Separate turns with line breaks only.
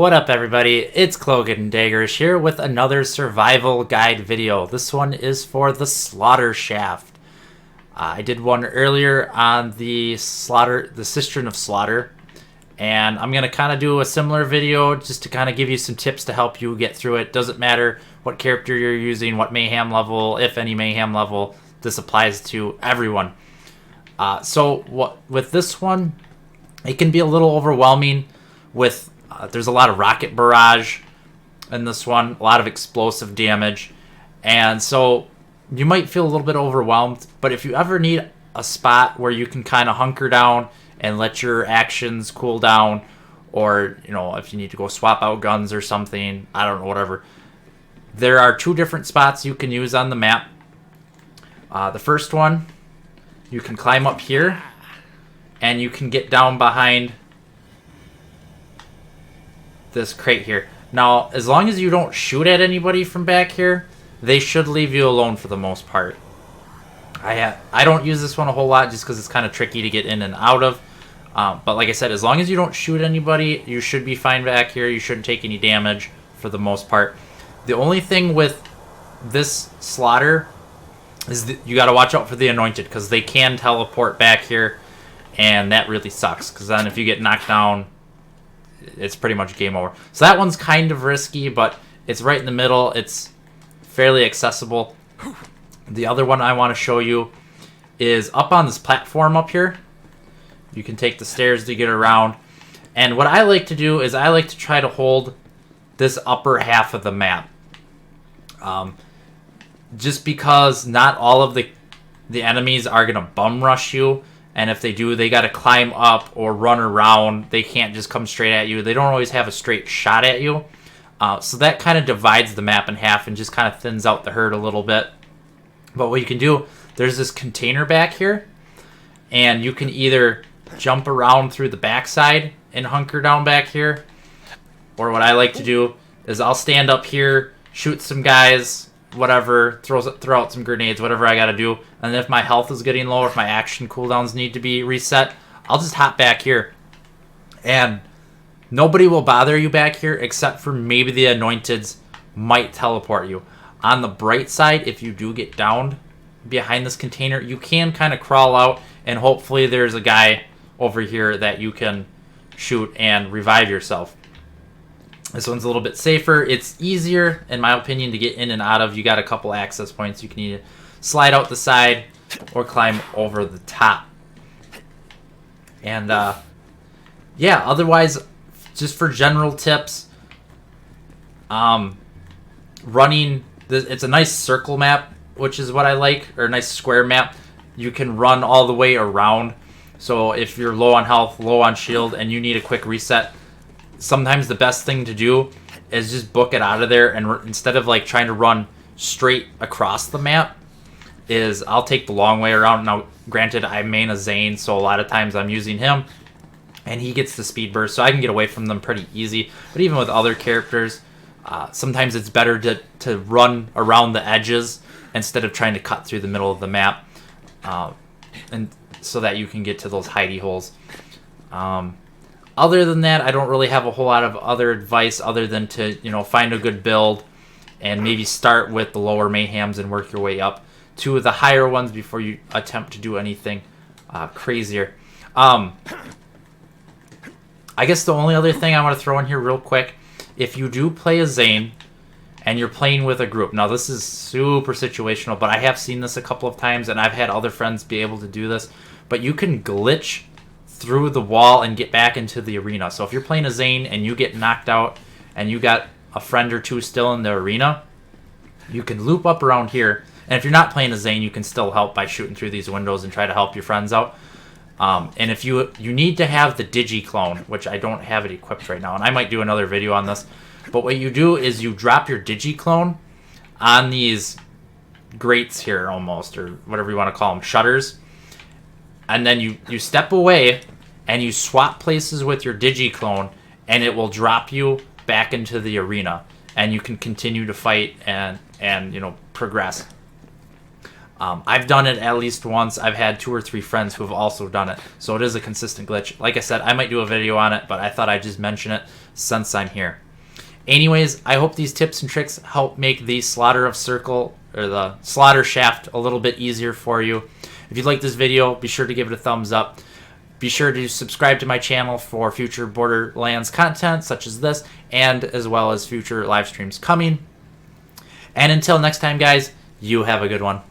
What up, everybody? It's CloaknDaggerish here with another survival guide video. This one is for the slaughter shaft. I did one earlier on the cistern of slaughter, and I'm gonna kind of do a similar video just to kind of give you some tips to help you get through it. Doesn't matter what character you're using, what mayhem level, if any mayhem level. This applies to everyone. With this one, it can be a little overwhelming with. There's a lot of rocket barrage in this one, a lot of explosive damage, and so you might feel a little bit overwhelmed, but if you ever need a spot where you can kind of hunker down and let your actions cool down, or if you need to go swap out guns or something, I don't know, whatever, there are two different spots you can use on the map. The first one, you can climb up here and you can get down behind this crate here. Now, as long as you don't shoot at anybody from back here, they should leave you alone for the most part. I don't use this one a whole lot just because it's kind of tricky to get in and out of. But like I said, as long as you don't shoot anybody, you should be fine back here. You shouldn't take any damage for the most part. The only thing with this slaughter is that you got to watch out for the anointed, because they can teleport back here, and that really sucks, because then if you get knocked down, it's pretty much game over. So that one's kind of risky, but it's right in the middle. It's fairly accessible. The other one I want to show you is up on this platform up here. You can take the stairs to get around. And what I like to do is I like to try to hold this upper half of the map. Just because not all of the enemies are going to bum rush you. And if they do, they got to climb up or run around. They can't just come straight at you. They don't always have a straight shot at you. So that kind of divides the map in half and just kind of thins out the herd a little bit. But what you can do, there's this container back here. And you can either jump around through the backside and hunker down back here. Or what I like to do is I'll stand up here, shoot some guys, whatever, throw out some grenades, whatever I gotta do, and if my health is getting low, if my action cooldowns need to be reset, I'll just hop back here, and nobody will bother you back here except for maybe the anointeds might teleport you. On the bright side, if you do get downed behind this container, you can kind of crawl out, and hopefully there's a guy over here that you can shoot and revive yourself. This one's a little bit safer. It's easier, in my opinion, to get in and out of. You got a couple access points. You can either slide out the side or climb over the top. And, yeah, otherwise, just for general tips, running, it's a nice circle map, which is what I like, or a nice square map. You can run all the way around. So if you're low on health, low on shield, and you need a quick reset, sometimes the best thing to do is just book it out of there, and instead of like trying to run straight across the map, is I'll take the long way around. Now, granted, I main a Zane, so a lot of times I'm using him, and he gets the speed burst, so I can get away from them pretty easy. But even with other characters, sometimes it's better to run around the edges instead of trying to cut through the middle of the map, and so that you can get to those hidey holes. Other than that, I don't really have a whole lot of other advice other than to, find a good build and maybe start with the lower mayhems and work your way up to the higher ones before you attempt to do anything crazier. I guess the only other thing I want to throw in here real quick, if you do play a Zane and you're playing with a group, now this is super situational, but I have seen this a couple of times and I've had other friends be able to do this, but you can glitch through the wall and get back into the arena. So if you're playing a Zane and you get knocked out and you got a friend or two still in the arena, you can loop up around here. And if you're not playing a Zane, you can still help by shooting through these windows and try to help your friends out. And if you need to have the Digi-Clone, which I don't have it equipped right now, and I might do another video on this, but what you do is you drop your Digi-Clone on these grates here almost, or whatever you want to call them, shutters. And then you step away and you swap places with your Digi-Clone, and it will drop you back into the arena, and you can continue to fight and progress. I've done it at least once. I've had 2 or 3 friends who have also done it. So it is a consistent glitch. Like I said, I might do a video on it, but I thought I'd just mention it since I'm here. Anyways, I hope these tips and tricks help make the slaughter of circle or the slaughter shaft a little bit easier for you. If you like this video, be sure to give it a thumbs up. Be sure to subscribe to my channel for future Borderlands content such as this, and as well as future live streams coming. And until next time, guys, you have a good one.